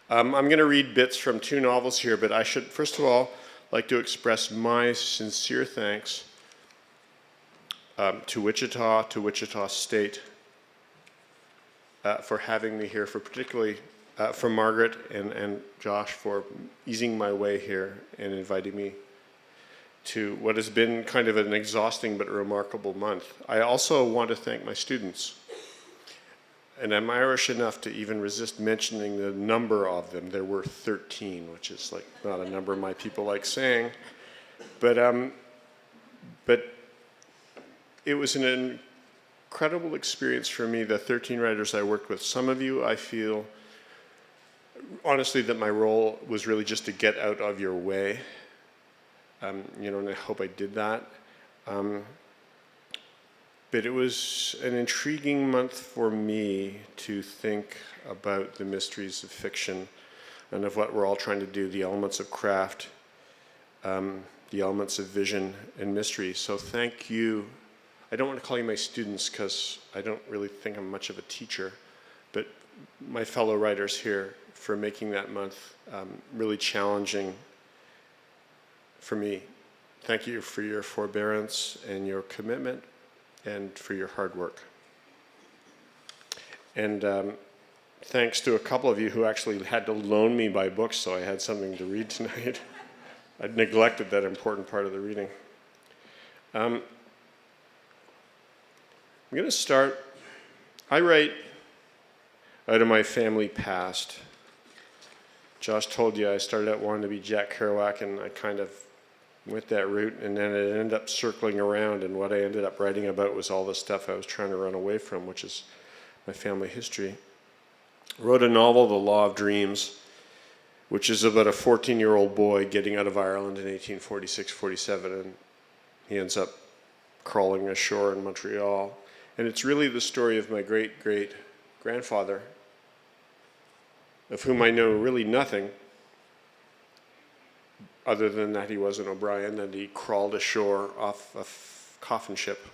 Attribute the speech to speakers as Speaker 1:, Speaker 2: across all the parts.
Speaker 1: I'm going to read bits from two novels here, but I should, first of all, like to express my sincere thanks to Wichita State, for having me here, for particularly for Margaret and Josh for easing my way here and inviting me to what has been kind of an exhausting but remarkable month. I also want to thank my students. And I'm Irish enough to even resist mentioning the number of them. There were 13, which is like not a number my people like saying. But it was an incredible experience for me, the 13 writers I worked with. Some of you, I feel, honestly, that my role was really just to get out of your way. And I hope I did that. But it was an intriguing month for me to think about the mysteries of fiction and of what we're all trying to do, the elements of craft, the elements of vision and mystery. So thank you. I don't want to call you my students because I don't really think I'm much of a teacher, but my fellow writers here for making that month really challenging for me. Thank you for your forbearance and your commitment and for your hard work. And thanks to a couple of you who actually had to loan me my books so I had something to read tonight. I'd neglected that important part of the reading. I'm going to start. I write out of my family past. Josh told you I started out wanting to be Jack Kerouac, and I kind of went that route, and then it ended up circling around, and what I ended up writing about was all the stuff I was trying to run away from, which is my family history. I wrote a novel, The Law of Dreams, which is about a 14-year-old boy getting out of Ireland in 1846-47, and he ends up crawling ashore in Montreal. And it's really the story of my great-great-grandfather, of whom I know really nothing, other than that he was an O'Brien and he crawled ashore off a coffin ship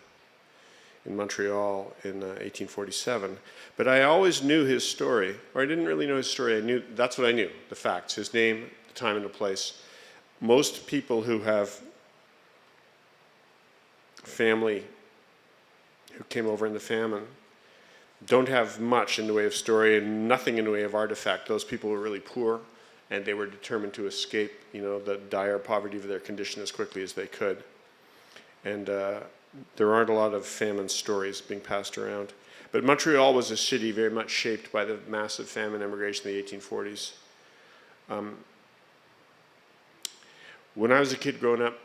Speaker 1: in Montreal in 1847. But I always knew his story, or I didn't really know his story. I knew, that's what I knew, the facts, his name, the time and the place. Most people who have family who came over in the famine don't have much in the way of story and nothing in the way of artifact. Those people were really poor, and they were determined to escape, the dire poverty of their condition as quickly as they could. And there aren't a lot of famine stories being passed around. But Montreal was a city very much shaped by the massive famine immigration in the 1840s. When I was a kid growing up,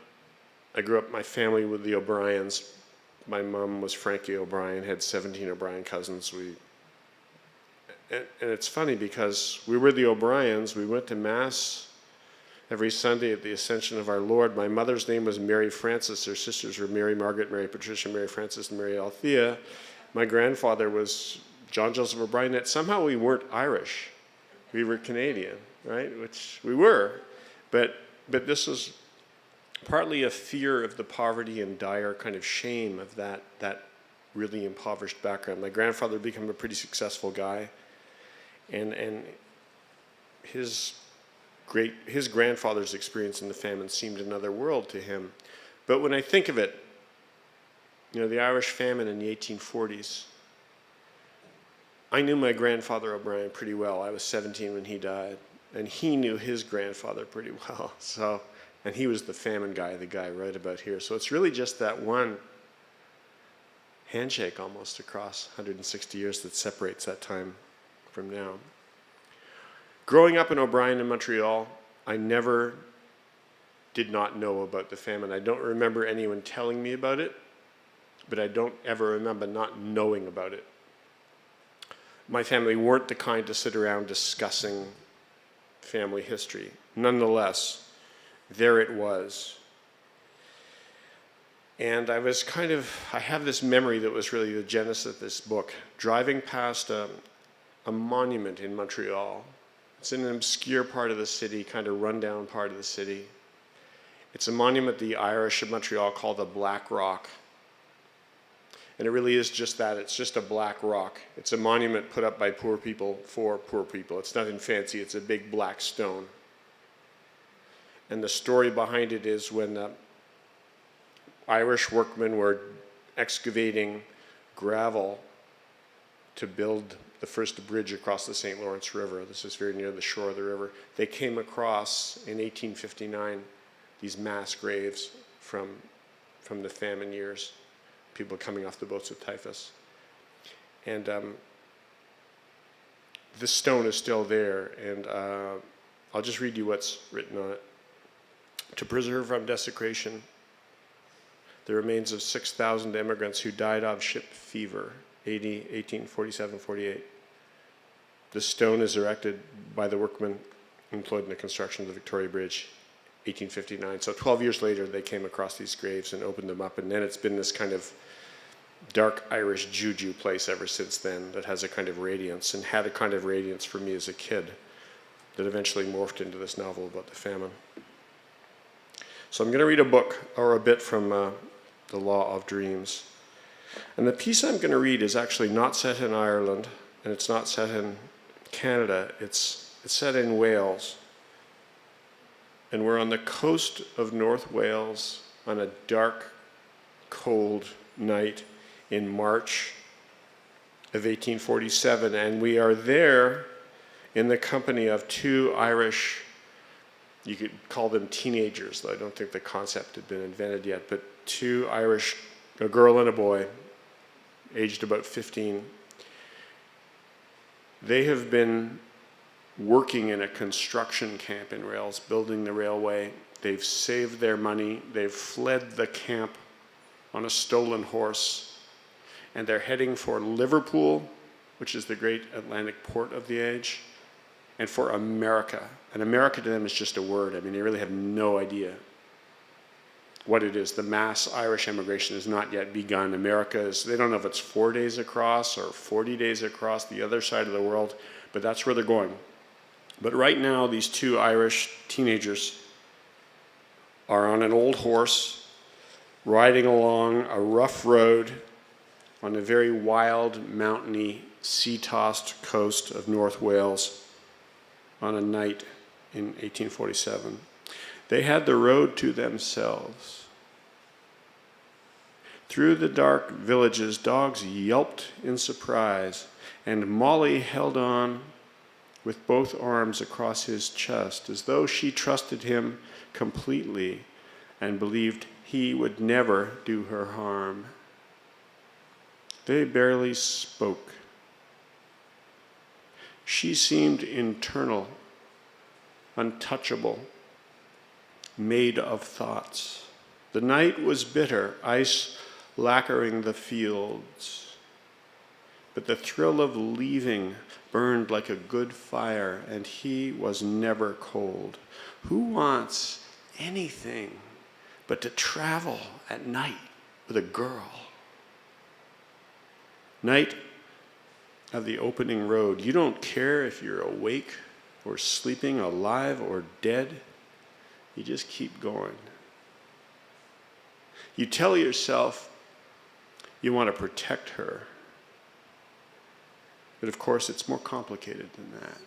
Speaker 1: I grew up, my family with the O'Briens. My mom was Frankie O'Brien, had 17 O'Brien cousins. And it's funny because we were the O'Briens. We went to Mass every Sunday at the Ascension of our Lord. My mother's name was Mary Frances. Her sisters were Mary Margaret, Mary Patricia, Mary Frances, and Mary Althea. My grandfather was John Joseph O'Brien. Yet somehow we weren't Irish. We were Canadian, right? Which we were. But this was partly a fear of the poverty and dire kind of shame of that really impoverished background. My grandfather had become a pretty successful guy. And his grandfather's experience in the famine seemed another world to him. But when I think of it, the Irish famine in the 1840s, I knew my grandfather O'Brien pretty well. I was 17 when he died, and he knew his grandfather pretty well. And he was the famine guy, the guy right about here. So it's really just that one handshake almost across 160 years that separates that time from now. Growing up in O'Brien in Montreal, I never did not know about the famine. I don't remember anyone telling me about it, but I don't ever remember not knowing about it. My family weren't the kind to sit around discussing family history. Nonetheless, there it was. And I have this memory that was really the genesis of this book, driving past a monument in Montreal. It's in an obscure part of the city, kind of rundown part of the city. It's a monument the Irish of Montreal call the Black Rock. And it really is just that. It's just a black rock. It's a monument put up by poor people for poor people. It's nothing fancy. It's a big black stone. And the story behind it is when Irish workmen were excavating gravel to build the first bridge across the St. Lawrence River. This is very near the shore of the river. They came across, in 1859, these mass graves from the famine years, people coming off the boats with typhus. And this stone is still there, and I'll just read you what's written on it. To preserve from desecration the remains of 6,000 immigrants who died of ship fever, AD 1847-48. The stone is erected by the workmen employed in the construction of the Victoria Bridge, 1859. So 12 years later, they came across these graves and opened them up, and then it's been this kind of dark Irish juju place ever since then that has a kind of radiance, and had a kind of radiance for me as a kid that eventually morphed into this novel about the famine. So I'm going to read a book, or a bit from The Law of Dreams. And the piece I'm going to read is actually not set in Ireland, and it's not set in Canada. It's set in Wales. And we're on the coast of North Wales on a dark, cold night in March of 1847. And we are there in the company of two Irish, you could call them teenagers, though I don't think the concept had been invented yet, but two Irish, a girl and a boy, aged about 15. They have been working in a construction camp in Wales, building the railway. They've saved their money. They've fled the camp on a stolen horse, and they're heading for Liverpool, which is the great Atlantic port of the age, and for America. And America to them is just a word. I mean, they really have no idea what it is. The mass Irish immigration has not yet begun. America is, they don't know if it's 4 days across or 40 days across the other side of the world, but that's where they're going. But right now, these two Irish teenagers are on an old horse, riding along a rough road on a very wild, mountainy, sea-tossed coast of North Wales on a night in 1847. They had the road to themselves. Through the dark villages, dogs yelped in surprise, and Molly held on with both arms across his chest, as though she trusted him completely and believed he would never do her harm. They barely spoke. She seemed internal, untouchable, made of thoughts. The night was bitter, ice lacquering the fields, but the thrill of leaving burned like a good fire, and he was never cold. Who wants anything but to travel at night with a girl? Night of the opening road. You don't care if you're awake or sleeping, alive or dead. You just keep going. You tell yourself you want to protect her. But of course, it's more complicated than that.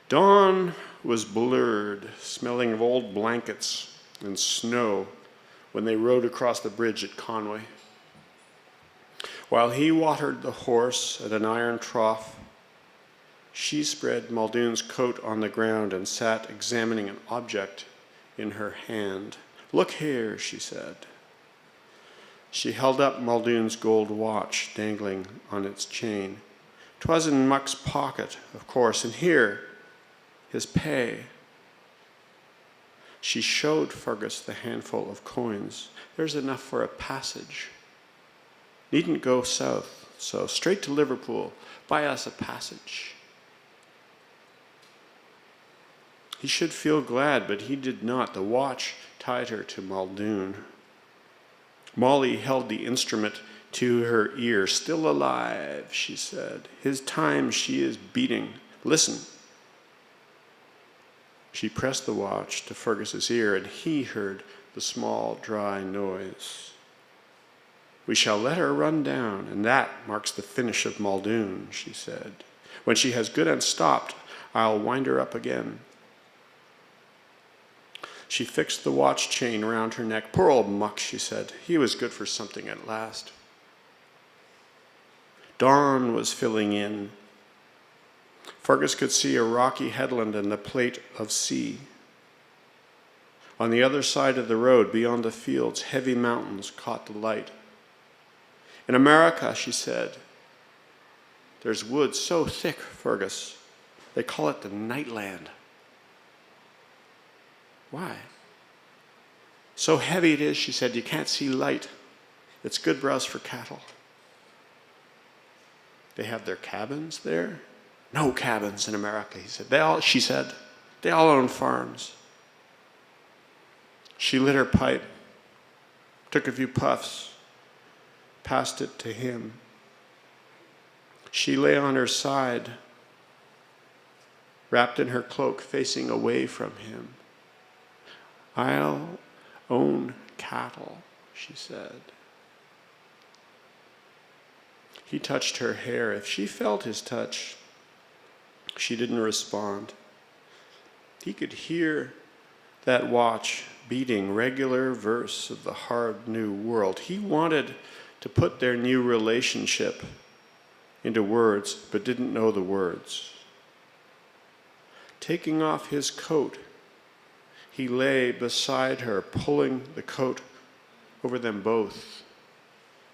Speaker 1: Dawn was blurred, smelling of old blankets and snow when they rode across the bridge at Conway. While he watered the horse at an iron trough, she spread Muldoon's coat on the ground and sat examining an object in her hand. "Look here," she said. She held up Muldoon's gold watch dangling on its chain. "'Twas in Muck's pocket, of course, and here, his pay." She showed Fergus the handful of coins. "There's enough for a passage. Needn't go south, so straight to Liverpool. Buy us a passage." He should feel glad, but he did not. The watch tied her to Muldoon. Molly held the instrument to her ear. "Still alive," she said. "His time she is beating. Listen." She pressed the watch to Fergus's ear, and he heard the small, dry noise. We shall let her run down, and that marks the finish of Muldoon, she said. When she has good and stopped, I'll wind her up again. She fixed the watch chain round her neck. Poor old Muck, she said. He was good for something at last. Dawn was filling in. Fergus could see a rocky headland and the plate of sea. On the other side of the road, beyond the fields, heavy mountains caught the light. In America, she said, there's wood so thick, Fergus, they call it the Nightland. Why? So heavy it is, she said, you can't see light. It's good browse for cattle. They have their cabins there? No cabins in America, she said. They all own farms. She lit her pipe, took a few puffs, passed it to him. She lay on her side, wrapped in her cloak, facing away from him. I'll own cattle, she said. He touched her hair. If she felt his touch, she didn't respond. He could hear that watch beating regular verse of the hard new world. He wanted to put their new relationship into words, but didn't know the words. Taking off his coat, he lay beside her, pulling the coat over them both.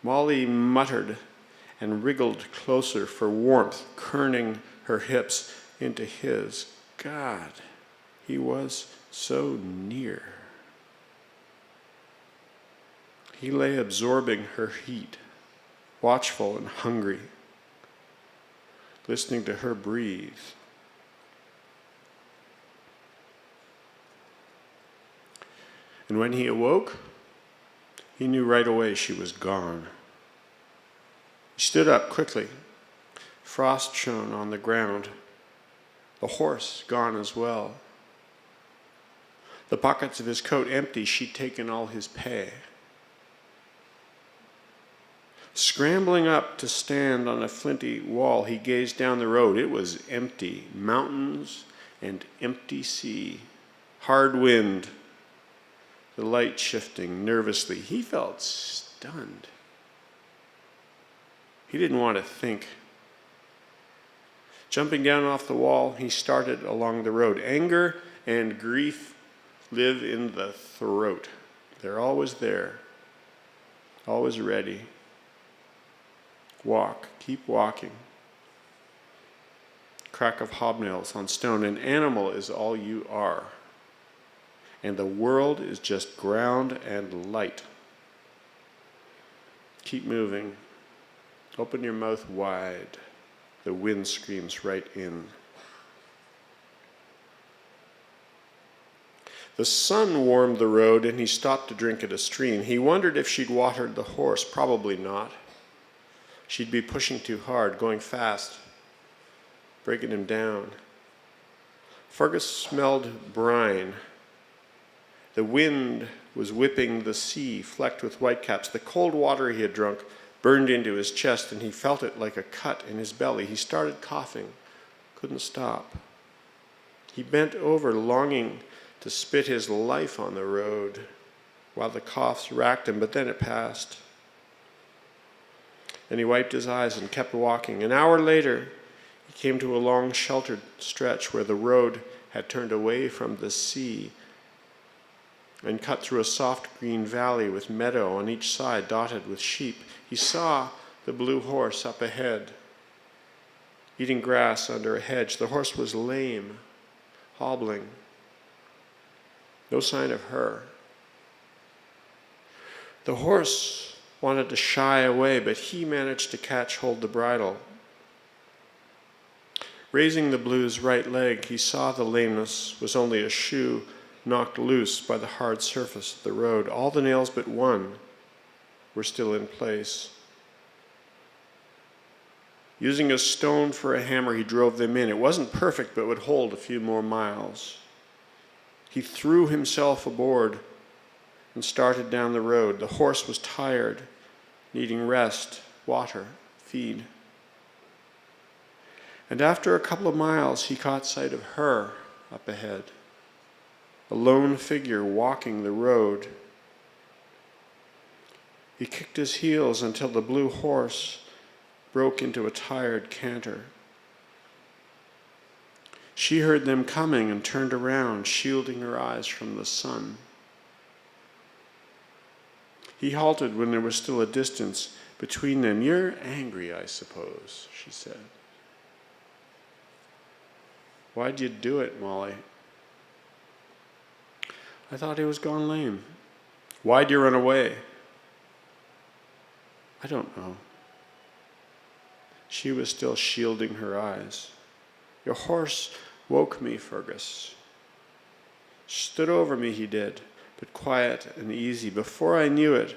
Speaker 1: Molly muttered and wriggled closer for warmth, kerning her hips into his. God, he was so near. He lay absorbing her heat, watchful and hungry, listening to her breathe. And when he awoke, he knew right away she was gone. He stood up quickly. Frost shone on the ground. The horse gone as well. The pockets of his coat empty, she'd taken all his pay. Scrambling up to stand on a flinty wall, he gazed down the road. It was empty. Mountains and empty sea. Hard wind. The light shifting nervously. He felt stunned. He didn't want to think. Jumping down off the wall, he started along the road. Anger and grief live in the throat. They're always there, always ready. Walk, keep walking. Crack of hobnails on stone. An animal is all you are. And the world is just ground and light. Keep moving. Open your mouth wide. The wind screams right in. The sun warmed the road, and he stopped to drink at a stream. He wondered if she'd watered the horse. Probably not. She'd be pushing too hard, going fast, breaking him down. Fergus smelled brine. The wind was whipping the sea, flecked with whitecaps. The cold water he had drunk burned into his chest, and he felt it like a cut in his belly. He started coughing, couldn't stop. He bent over, longing to spit his life on the road while the coughs racked him, but then it passed. Then he wiped his eyes and kept walking. An hour later, he came to a long sheltered stretch where the road had turned away from the sea and cut through a soft green valley with meadow on each side dotted with sheep. He saw the blue horse up ahead, eating grass under a hedge. The horse was lame, hobbling. No sign of her. The horse wanted to shy away, but he managed to catch hold of the bridle. Raising the blue's right leg, he saw the lameness was only a shoe knocked loose by the hard surface of the road. All the nails but one were still in place. Using a stone for a hammer, he drove them in. It wasn't perfect, but would hold a few more miles. He threw himself aboard and started down the road. The horse was tired, needing rest, water, feed. And after a couple of miles, he caught sight of her up ahead, a lone figure walking the road. He kicked his heels until the blue horse broke into a tired canter. She heard them coming and turned around, shielding her eyes from the sun. He halted when there was still a distance between them. "You're angry, I suppose," she said. "Why'd you do it, Molly?" "I thought he was gone lame." "Why'd you run away?" "I don't know." She was still shielding her eyes. "Your horse woke me, Fergus. Stood over me, he did, but quiet and easy. Before I knew it,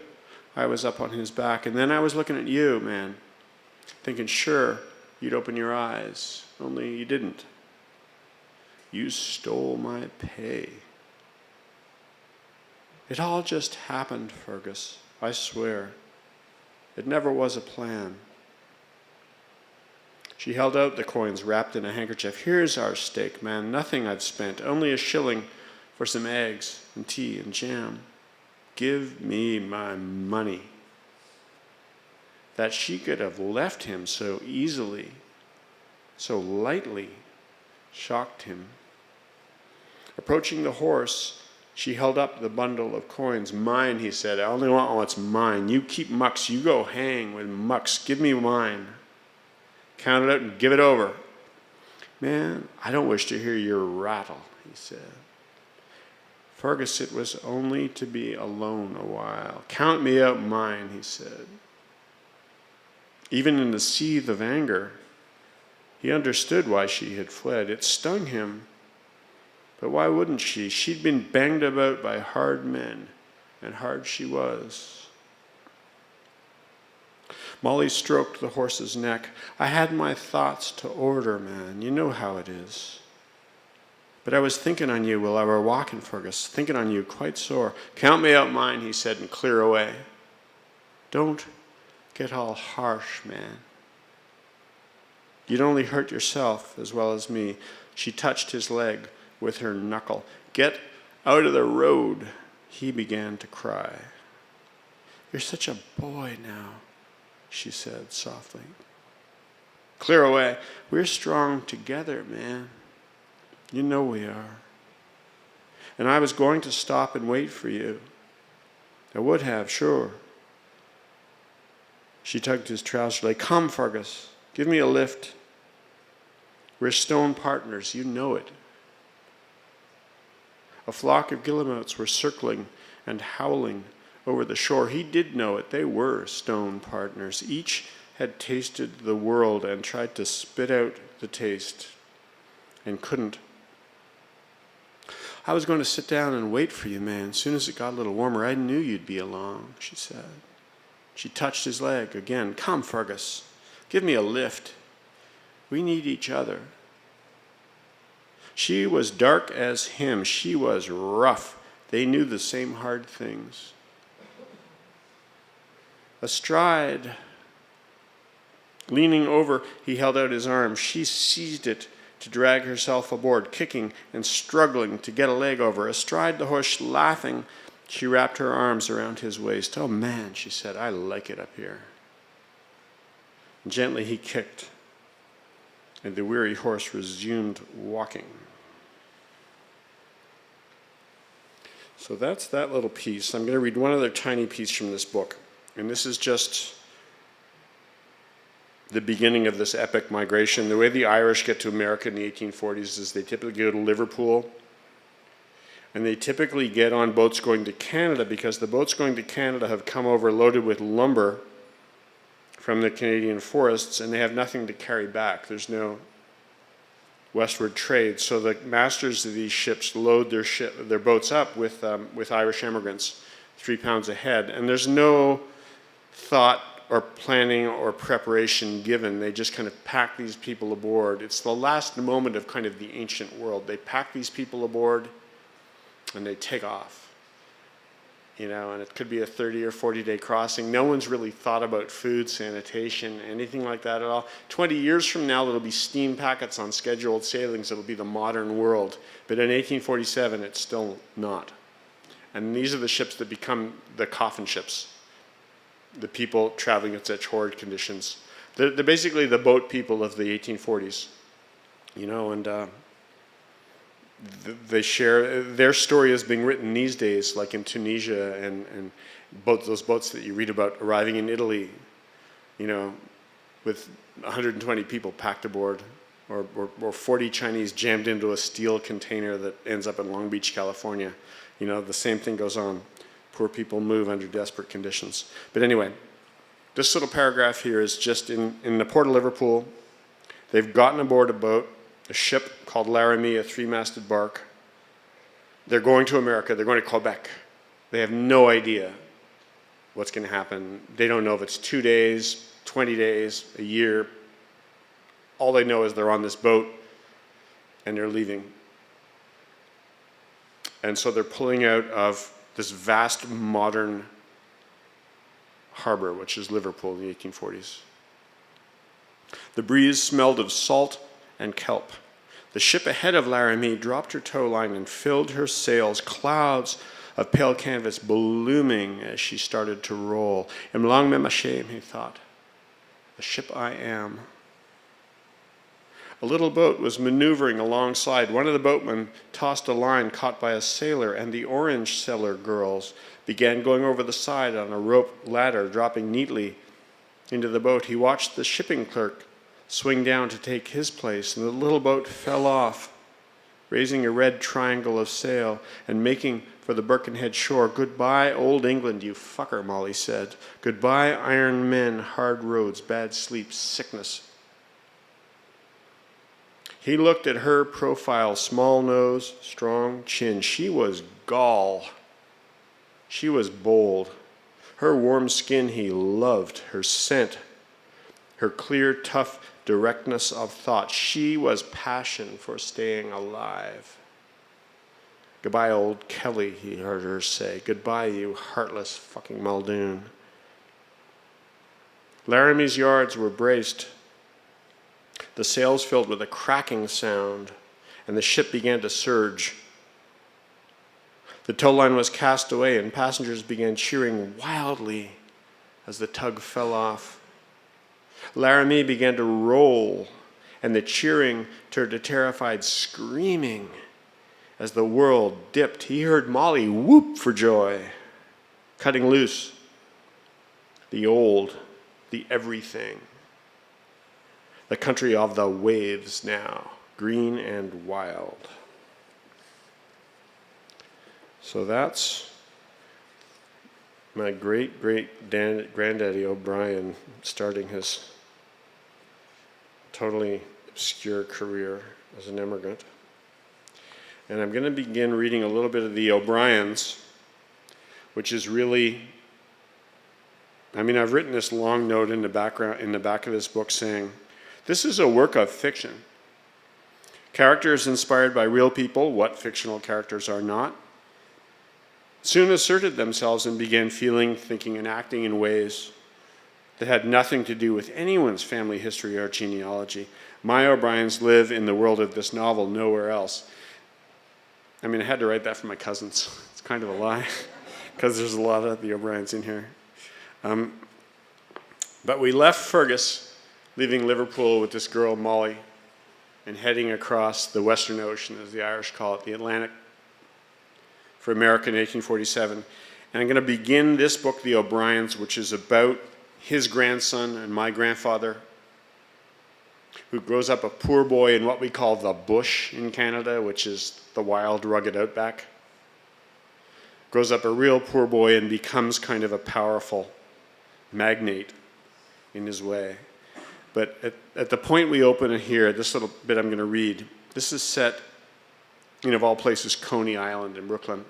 Speaker 1: I was up on his back, and then I was looking at you, man, thinking sure you'd open your eyes, only you didn't. You stole my pay. It all just happened, Fergus, I swear. It never was a plan." She held out the coins wrapped in a handkerchief. "Here's our stake, man. Nothing I've spent. Only a shilling for some eggs and tea and jam. Give me my money." That she could have left him so easily, so lightly, shocked him. Approaching the horse, she held up the bundle of coins. "Mine," he said. "I only want what's mine. You keep mucks. You go hang with mucks. Give me mine. Count it out and give it over." "Man, I don't wish to hear your rattle," he said. "Fergus, it was only to be alone a while. Count me out mine," he said. Even in the seethe of anger, he understood why she had fled. It stung him. But why wouldn't she? She'd been banged about by hard men, and hard she was. Molly stroked the horse's neck. "I had my thoughts to order, man. You know how it is. But I was thinking on you while I were walking, Fergus, thinking on you quite sore." "Count me out mine," he said, "and clear away." "Don't get all harsh, man. You'd only hurt yourself as well as me." She touched his leg with her knuckle. "Get out of the road." He began to cry. "You're such a boy now," she said softly. "Clear away. We're strong together, man. You know we are. And I was going to stop and wait for you. I would have, sure." She tugged his trouser leg. "Come, Fergus. Give me a lift. We're stone partners. You know it." A flock of guillemots were circling and howling over the shore. He did know it. They were stone partners. Each had tasted the world and tried to spit out the taste and couldn't. "I was going to sit down and wait for you, man. As soon as it got a little warmer, I knew you'd be along," she said. She touched his leg again. "Come, Fergus. Give me a lift. We need each other." She was dark as him. She was rough. They knew the same hard things. Astride, leaning over, he held out his arm. She seized it to drag herself aboard, kicking and struggling to get a leg over. Astride the horse, laughing, she wrapped her arms around his waist. "Oh man," she said, "I like it up here." Gently he kicked, and the weary horse resumed walking. So that's that little piece. I'm going to read one other tiny piece from this book. And this is just the beginning of this epic migration. The way the Irish get to America in the 1840s is they typically go to Liverpool. And they typically get on boats going to Canada because the boats going to Canada have come over loaded with lumber from the Canadian forests, and they have nothing to carry back. There's no westward trade. So the masters of these ships load their boats up with Irish immigrants, 3 pounds a head. And there's no thought or planning or preparation given. They just kind of pack these people aboard. It's the last moment of kind of the ancient world. They pack these people aboard and they take off. and it could be a 30 or 40-day crossing. No one's really thought about food, sanitation, anything like that at all. 20 years from now, there'll be steam packets on scheduled sailings. It'll be the modern world. But in 1847, it's still not. And these are the ships that become the coffin ships, the people traveling in such horrid conditions. They're basically the boat people of the 1840s, and they share their story is being written these days, like in Tunisia and those boats that you read about arriving in Italy, with 120 people packed aboard, or 40 Chinese jammed into a steel container that ends up in Long Beach, California. The same thing goes on. Poor people move under desperate conditions. But anyway, this little paragraph here is just in the port of Liverpool. They've gotten aboard a ship called Laramie, a 3-masted bark. They're going to America. They're going to Quebec. They have no idea what's going to happen. They don't know if it's 2 days, 20 days, a year. All they know is they're on this boat and they're leaving. And so they're pulling out of this vast modern harbor, which is Liverpool in the 1840s. The breeze smelled of salt and kelp. The ship ahead of Laramie dropped her tow line and filled her sails, clouds of pale canvas blooming as she started to roll. Em lang me ma shame, he thought. The ship I am. A little boat was maneuvering alongside. One of the boatmen tossed a line caught by a sailor, and the orange seller girls began going over the side on a rope ladder, dropping neatly into the boat. He watched the shipping clerk swing down to take his place, and the little boat fell off, raising a red triangle of sail and making for the Birkenhead shore. Goodbye, old England, you fucker, Molly said. Goodbye, iron men, hard roads, bad sleep, sickness. He looked at her profile, small nose, strong chin. She was gall. She was bold. Her warm skin he loved, her scent, her clear, tough directness of thought. She was passion for staying alive. Goodbye, old Kelly, he heard her say. Goodbye, you heartless fucking Muldoon. Laramie's yards were braced. The sails filled with a cracking sound, and the ship began to surge. The tow line was cast away, and passengers began cheering wildly as the tug fell off. Laramie began to roll, and the cheering turned to terrified screaming as the world dipped. He heard Molly whoop for joy, cutting loose the old, the everything. The country of the waves now, green and wild. So that's my great-great-granddaddy O'Brien starting his totally obscure career as an immigrant. And I'm going to begin reading a little bit of the O'Briens, which is really, I've written this long note in the back of this book saying, this is a work of fiction. Characters inspired by real people, what fictional characters are not, soon asserted themselves and began feeling, thinking, and acting in ways that had nothing to do with anyone's family history or genealogy. My O'Briens live in the world of this novel, nowhere else. I had to write that for my cousins. It's kind of a lie, because there's a lot of the O'Briens in here. But we left Fergus, leaving Liverpool with this girl, Molly, and heading across the Western Ocean, as the Irish call it, the Atlantic, for America in 1847. And I'm going to begin this book, The O'Briens, which is about his grandson and my grandfather, who grows up a poor boy in what we call the bush in Canada, which is the wild, rugged outback. Grows up a real poor boy and becomes kind of a powerful magnate in his way. But at the point we open it here, this little bit I'm going to read, this is set in, of all places, Coney Island in Brooklyn.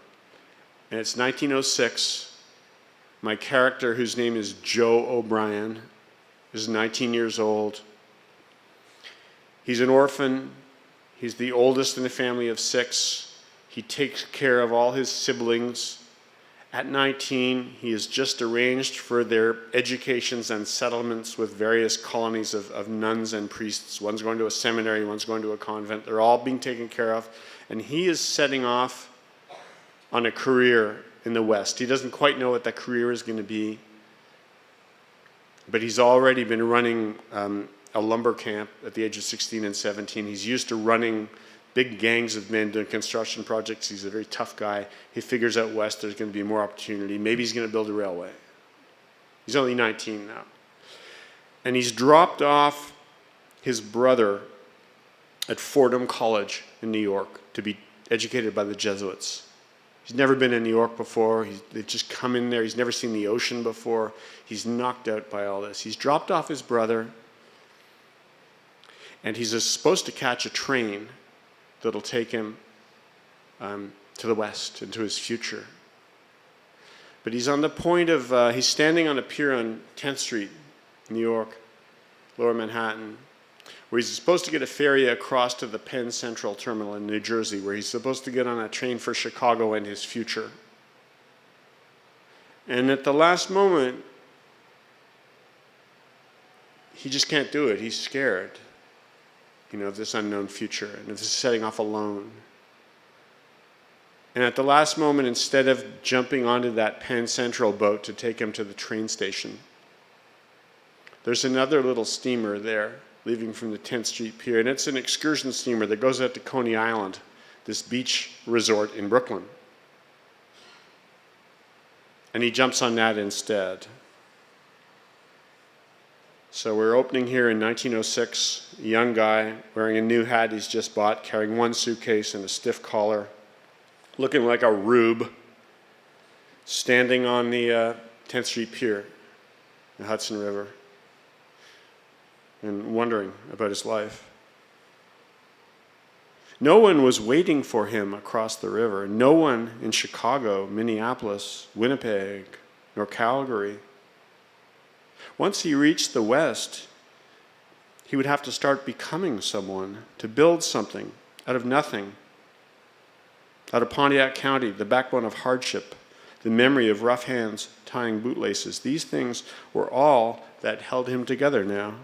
Speaker 1: And it's 1906. My character, whose name is Joe O'Brien, is 19 years old. He's an orphan. He's the oldest in a family of 6. He takes care of all his siblings. At 19, he has just arranged for their educations and settlements with various colonies of nuns and priests. One's going to a seminary, one's going to a convent. They're all being taken care of. And he is setting off on a career in the West. He doesn't quite know what that career is going to be, but he's already been running a lumber camp at the age of 16 and 17. He's used to running big gangs of men doing construction projects. He's a very tough guy. He figures out West there's going to be more opportunity. Maybe he's going to build a railway. He's only 19 now. And he's dropped off his brother at Fordham College in New York to be educated by the Jesuits. He's never been in New York before. They've just come in there. He's never seen the ocean before. He's knocked out by all this. He's dropped off his brother, and he's supposed to catch a train that'll take him to the West, into his future. But he's on the point of, he's standing on a pier on 10th Street, New York, Lower Manhattan, where he's supposed to get a ferry across to the Penn Central Terminal in New Jersey, where he's supposed to get on a train for Chicago and his future. And at the last moment, he just can't do it. He's scared, of this unknown future and of this setting off alone. And at the last moment, instead of jumping onto that Penn Central boat to take him to the train station, there's another little steamer there leaving from the 10th Street Pier, and it's an excursion steamer that goes out to Coney Island, this beach resort in Brooklyn. And he jumps on that instead. So we're opening here in 1906, a young guy wearing a new hat he's just bought, carrying one suitcase and a stiff collar, looking like a rube, standing on the 10th Street Pier, the Hudson River, and wondering about his life. No one was waiting for him across the river. No one in Chicago, Minneapolis, Winnipeg, nor Calgary. Once he reached the West, he would have to start becoming someone, to build something out of nothing. Out of Pontiac County, the backbone of hardship, the memory of rough hands tying bootlaces. These things were all that held him together now.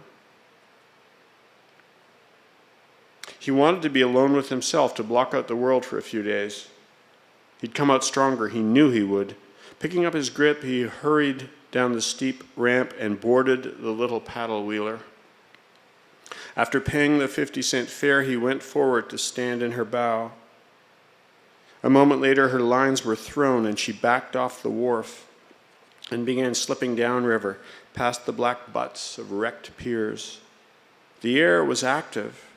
Speaker 1: He wanted to be alone with himself, to block out the world for a few days. He'd come out stronger. He knew he would. Picking up his grip, he hurried down the steep ramp and boarded the little paddle wheeler. After paying the 50-cent fare, he went forward to stand in her bow. A moment later, her lines were thrown, and she backed off the wharf and began slipping downriver, past the black butts of wrecked piers. The air was active,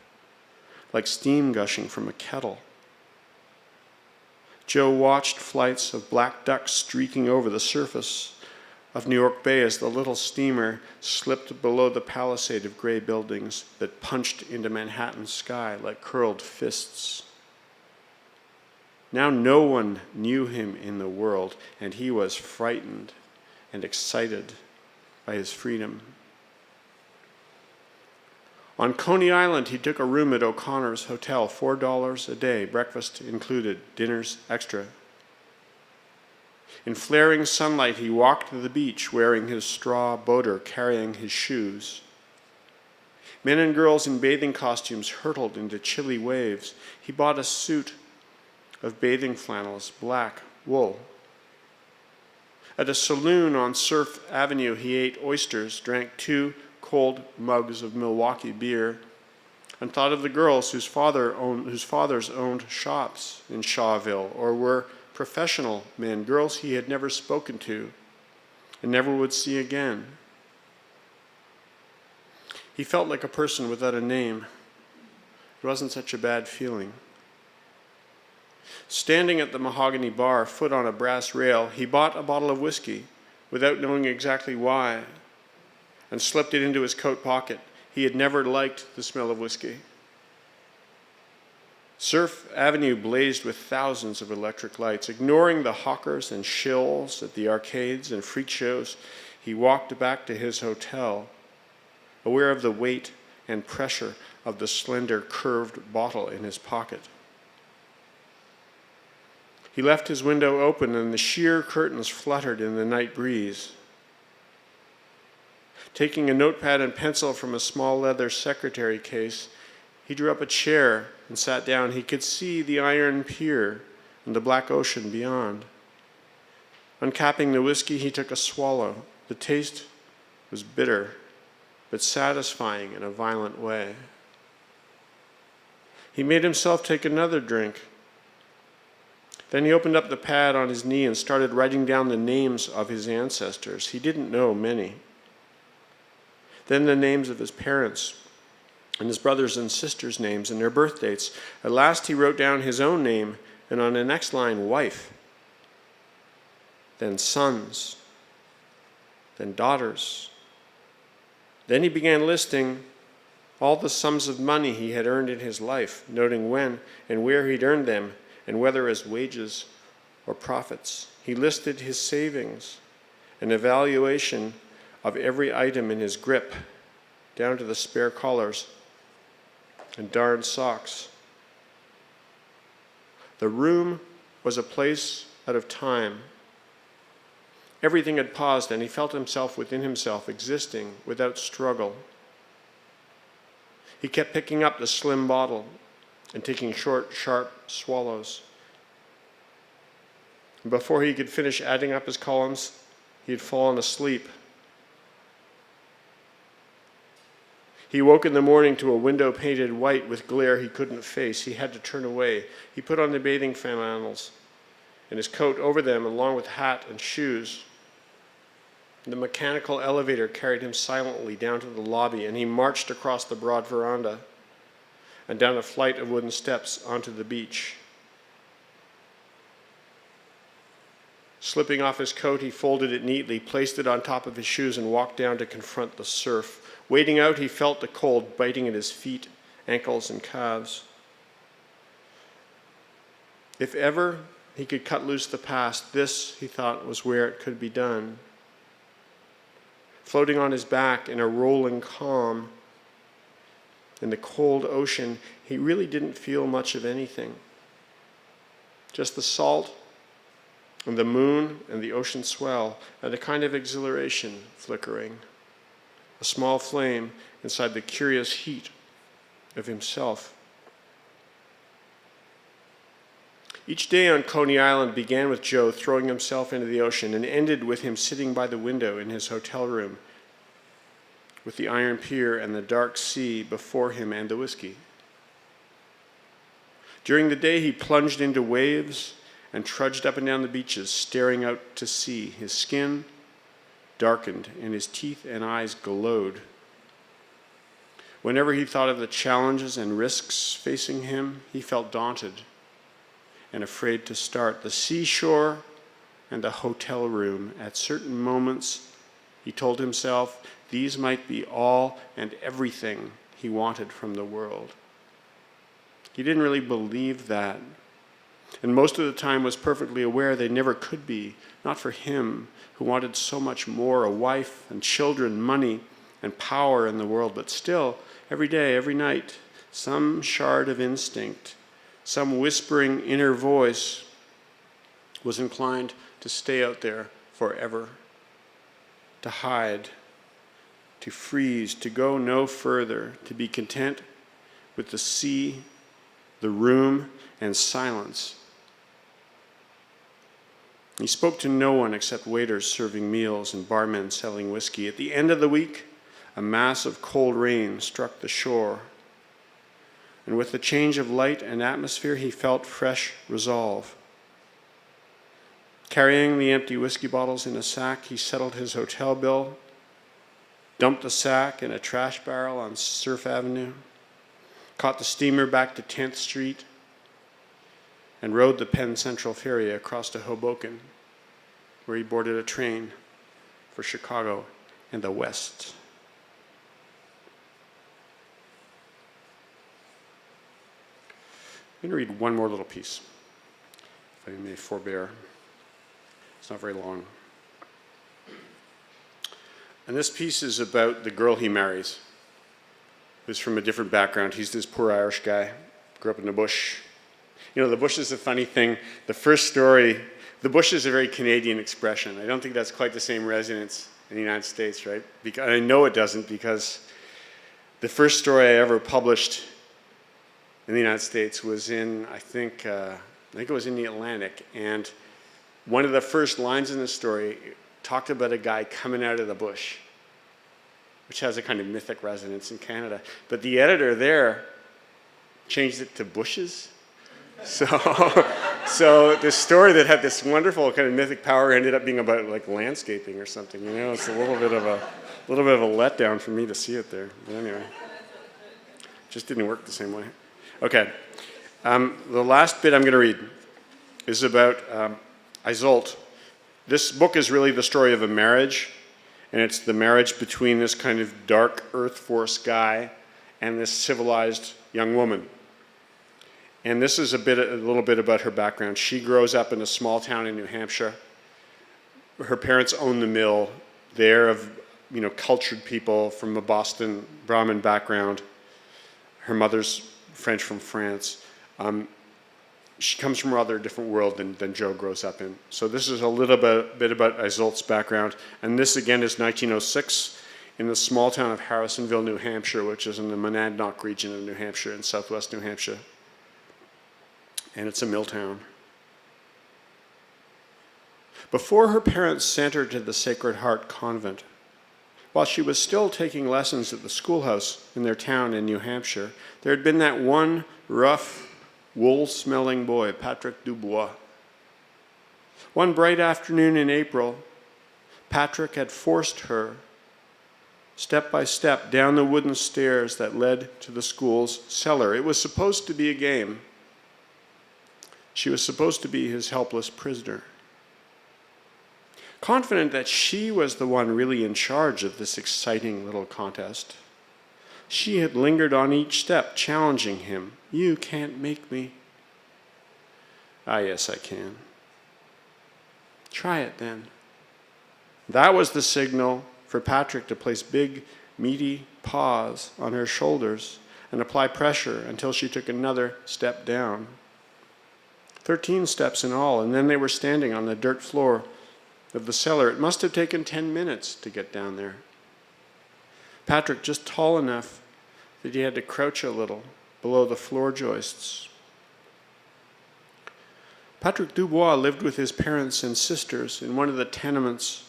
Speaker 1: like steam gushing from a kettle. Joe watched flights of black ducks streaking over the surface of New York Bay as the little steamer slipped below the palisade of gray buildings that punched into Manhattan's sky like curled fists. Now no one knew him in the world, and he was frightened and excited by his freedom. On Coney Island, he took a room at O'Connor's Hotel, $4 a day, breakfast included, dinners extra. In flaring sunlight, he walked to the beach wearing his straw boater, carrying his shoes. Men and girls in bathing costumes hurtled into chilly waves. He bought a suit of bathing flannels, black wool. At a saloon on Surf Avenue, he ate oysters, drank 2 cold mugs of Milwaukee beer, and thought of the girls whose fathers owned shops in Shawville or were professional men, girls he had never spoken to and never would see again. He felt like a person without a name. It wasn't such a bad feeling. Standing at the mahogany bar, foot on a brass rail, he bought a bottle of whiskey without knowing exactly why and slipped it into his coat pocket. He had never liked the smell of whiskey. Surf Avenue blazed with thousands of electric lights. Ignoring the hawkers and shills at the arcades and freak shows, he walked back to his hotel, aware of the weight and pressure of the slender, curved bottle in his pocket. He left his window open and the sheer curtains fluttered in the night breeze. Taking a notepad and pencil from a small leather secretary case, he drew up a chair and sat down. He could see the iron pier and the black ocean beyond. Uncapping the whiskey, he took a swallow. The taste was bitter, but satisfying in a violent way. He made himself take another drink. Then he opened up the pad on his knee and started writing down the names of his ancestors. He didn't know many. Then the names of his parents and his brothers and sisters' names and their birth dates. At last he wrote down his own name, and on the next line, wife. Then sons. Then daughters. Then he began listing all the sums of money he had earned in his life, noting when and where he'd earned them, and whether as wages or profits. He listed his savings, an evaluation of every item in his grip, down to the spare collars and darned socks. The room was a place out of time. Everything had paused, and he felt himself within himself, existing without struggle. He kept picking up the slim bottle and taking short, sharp swallows. And before he could finish adding up his columns, he had fallen asleep. He woke in the morning to a window painted white with glare he couldn't face. He had to turn away. He put on the bathing flannels and his coat over them, along with hat and shoes. The mechanical elevator carried him silently down to the lobby, and he marched across the broad veranda and down a flight of wooden steps onto the beach. Slipping off his coat, he folded it neatly, placed it on top of his shoes, and walked down to confront the surf. Wading out, he felt the cold biting at his feet, ankles, and calves. If ever he could cut loose the past, this, he thought, was where it could be done. Floating on his back in a rolling calm in the cold ocean, he really didn't feel much of anything. Just the salt and the moon and the ocean swell and a kind of exhilaration flickering. A small flame inside the curious heat of himself. Each day on Coney Island began with Joe throwing himself into the ocean and ended with him sitting by the window in his hotel room with the iron pier and the dark sea before him and the whiskey. During the day, he plunged into waves and trudged up and down the beaches, staring out to sea. His skin darkened and his teeth and eyes glowed. Whenever he thought of the challenges and risks facing him, he felt daunted and afraid to start. The seashore and the hotel room. At certain moments, he told himself, these might be all and everything he wanted from the world. He didn't really believe that, and most of the time was perfectly aware they never could be, not for him, who wanted so much more, a wife and children, money and power in the world. But still, every day, every night, some shard of instinct, some whispering inner voice was inclined to stay out there forever, to hide, to freeze, to go no further, to be content with the sea, the room, and silence. He spoke to no one except waiters serving meals and barmen selling whiskey. At the end of the week, a mass of cold rain struck the shore. And with the change of light and atmosphere, he felt fresh resolve. Carrying the empty whiskey bottles in a sack, he settled his hotel bill, dumped the sack in a trash barrel on Surf Avenue, caught the steamer back to 10th Street, and rode the Penn Central Ferry across to Hoboken, where he boarded a train for Chicago and the West. I'm going to read one more little piece, if I may forbear. It's not very long. And this piece is about the girl he marries, who's from a different background. He's this poor Irish guy, grew up in the bush. the bush is a funny thing. The first story, the bush is a very Canadian expression. I don't think that's quite the same resonance in the United States, right? Because I know it doesn't, because the first story I ever published in the United States was in, I think it was in the Atlantic, and one of the first lines in the story talked about a guy coming out of the bush, which has a kind of mythic resonance in Canada. But the editor there changed it to bushes. So the story that had this wonderful kind of mythic power ended up being about like landscaping or something. It's a little bit of a letdown for me to see it there. But anyway, just didn't work the same way. Okay, the last bit I'm going to read is about Isolde. This book is really the story of a marriage, and it's the marriage between this kind of dark earth force guy and this civilized young woman. And this is a little bit about her background. She grows up in a small town in New Hampshire. Her parents own the mill. They're of cultured people from a Boston Brahmin background. Her mother's French from France. She comes from a rather different world than Joe grows up in. So this is a little bit about Isolde's background. And this, again, is 1906 in the small town of Harrisonville, New Hampshire, which is in the Monadnock region of New Hampshire in southwest New Hampshire. And it's a mill town. Before her parents sent her to the Sacred Heart Convent, while she was still taking lessons at the schoolhouse in their town in New Hampshire, there had been that one rough, wool-smelling boy, Patrick Dubois. One bright afternoon in April, Patrick had forced her, step by step, down the wooden stairs that led to the school's cellar. It was supposed to be a game. She was supposed to be his helpless prisoner. Confident that she was the one really in charge of this exciting little contest, she had lingered on each step, challenging him. You can't make me. Ah, yes, I can. Try it then. That was the signal for Patrick to place big, meaty paws on her shoulders and apply pressure until she took another step down. 13 steps in all, and then they were standing on the dirt floor of the cellar. It must have taken 10 minutes to get down there. Patrick just tall enough that he had to crouch a little below the floor joists. Patrick Dubois lived with his parents and sisters in one of the tenements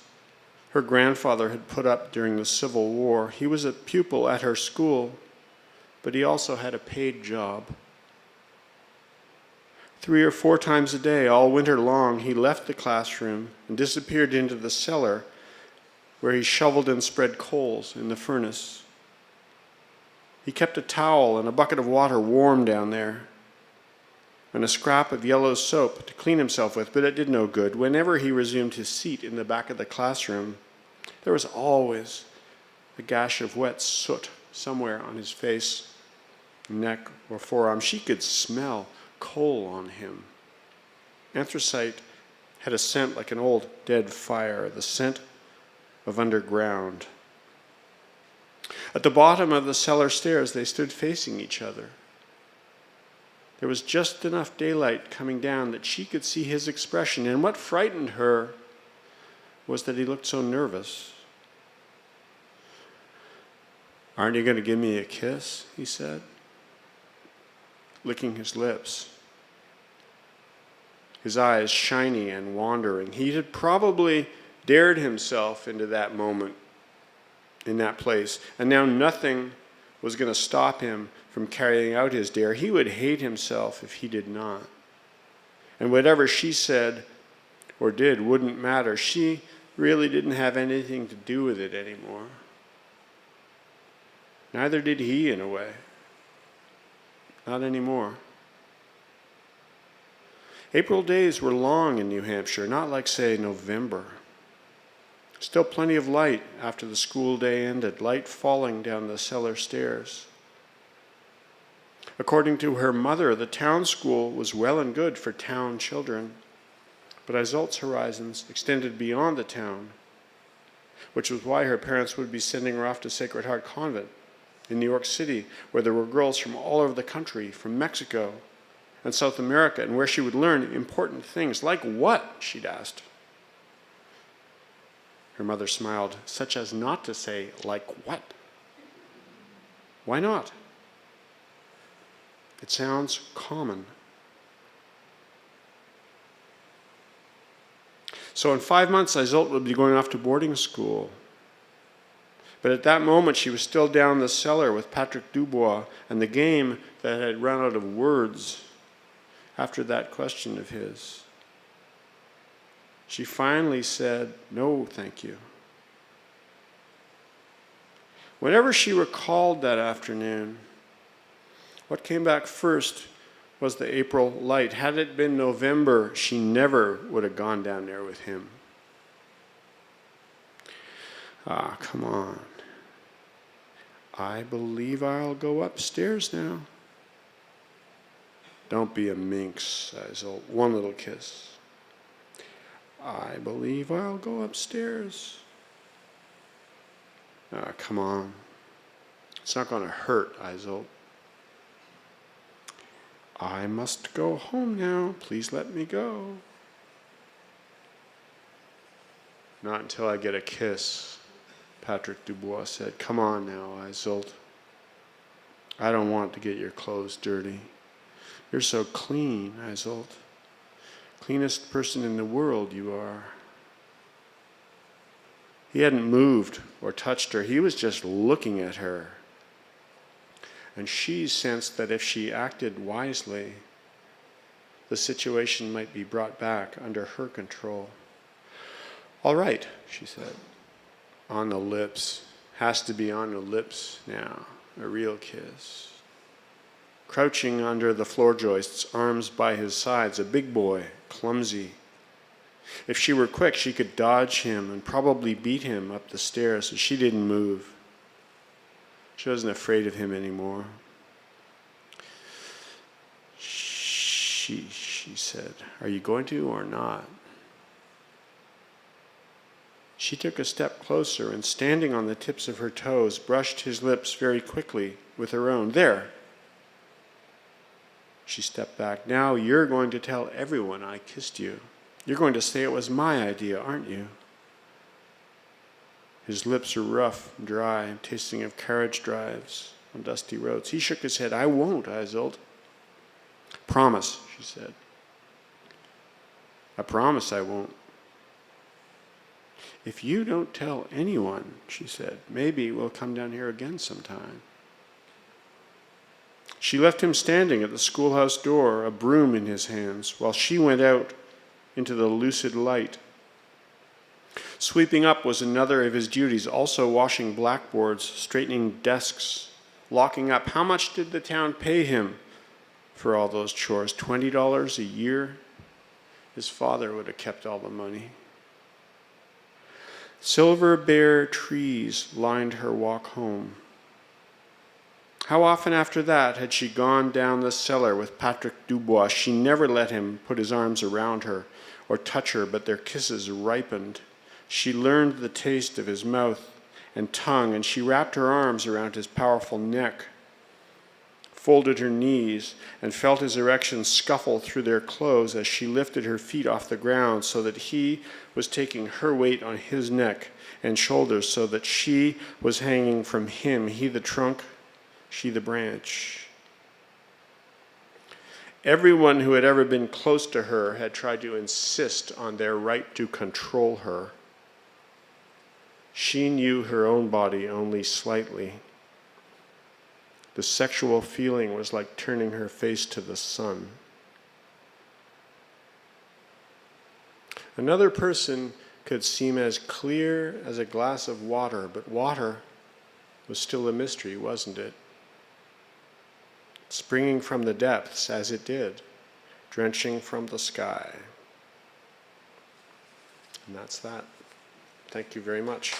Speaker 1: her grandfather had put up during the Civil War. He was a pupil at her school, but he also had a paid job. 3 or 4 times a day, all winter long, he left the classroom and disappeared into the cellar where he shoveled and spread coals in the furnace. He kept a towel and a bucket of water warm down there and a scrap of yellow soap to clean himself with, but it did no good. Whenever he resumed his seat in the back of the classroom, there was always a gash of wet soot somewhere on his face, neck, or forearm. She could smell coal on him. Anthracite had a scent like an old dead fire, the scent of underground. At the bottom of the cellar stairs, they stood facing each other. There was just enough daylight coming down that she could see his expression, and what frightened her was that he looked so nervous. "Aren't you going to give me a kiss?" he said, licking his lips, his eyes shiny and wandering. He had probably dared himself into that moment, in that place, and now nothing was going to stop him from carrying out his dare. He would hate himself if he did not. And whatever she said or did wouldn't matter. She really didn't have anything to do with it anymore. Neither did he, in a way. Not anymore. April days were long in New Hampshire, not like, say, November. Still plenty of light after the school day ended, light falling down the cellar stairs. According to her mother, the town school was well and good for town children, but Isolde's horizons extended beyond the town, which was why her parents would be sending her off to Sacred Heart Convent in New York City, where there were girls from all over the country, from Mexico and South America, and where she would learn important things. Like what? She'd asked. Her mother smiled, such as not to say, like what? Why not? It sounds common. So in 5 months, Isolde would be going off to boarding school. But at that moment, she was still down the cellar with Patrick Dubois and the game that had run out of words after that question of his. She finally said, "No, thank you." Whenever she recalled that afternoon, what came back first was the April light. Had it been November, she never would have gone down there with him. Ah, come on. I believe I'll go upstairs now. Don't be a minx, Isolde. One little kiss. I believe I'll go upstairs. Ah, come on. It's not going to hurt, Isolde. I must go home now. Please let me go. Not until I get a kiss, Patrick Dubois said. Come on now, Isolde. I don't want to get your clothes dirty. You're so clean, Isolde. Cleanest person in the world you are. He hadn't moved or touched her. He was just looking at her. And she sensed that if she acted wisely, the situation might be brought back under her control. All right, she said. On the lips. Has to be on the lips now. A real kiss. Crouching under the floor joists, arms by his sides, a big boy, clumsy. If she were quick, she could dodge him and probably beat him up the stairs, but she didn't move. She wasn't afraid of him anymore. She said, "Are you going to or not?" She took a step closer and, standing on the tips of her toes, brushed his lips very quickly with her own. There. She stepped back. Now you're going to tell everyone I kissed you. You're going to say it was my idea, aren't you? His lips were rough and dry, tasting of carriage drives on dusty roads. He shook his head. I won't, Isolde. Promise, she said. I promise I won't. If you don't tell anyone, she said, maybe we'll come down here again sometime. She left him standing at the schoolhouse door, a broom in his hands, while she went out into the lucid light. Sweeping up was another of his duties, also washing blackboards, straightening desks, locking up. How much did the town pay him for all those chores? $20 a year? His father would have kept all the money. Silver bare trees lined her walk home. How often after that had she gone down the cellar with Patrick Dubois? She never let him put his arms around her or touch her, but their kisses ripened. She learned the taste of his mouth and tongue, and she wrapped her arms around his powerful neck, folded her knees, and felt his erections scuffle through their clothes as she lifted her feet off the ground so that he was taking her weight on his neck and shoulders, so that she was hanging from him, he the trunk, she the branch. Everyone who had ever been close to her had tried to insist on their right to control her. She knew her own body only slightly. The sexual feeling was like turning her face to the sun. Another person could seem as clear as a glass of water, but water was still a mystery, wasn't it? Springing from the depths as it did, drenching from the sky. And that's that. Thank you very much.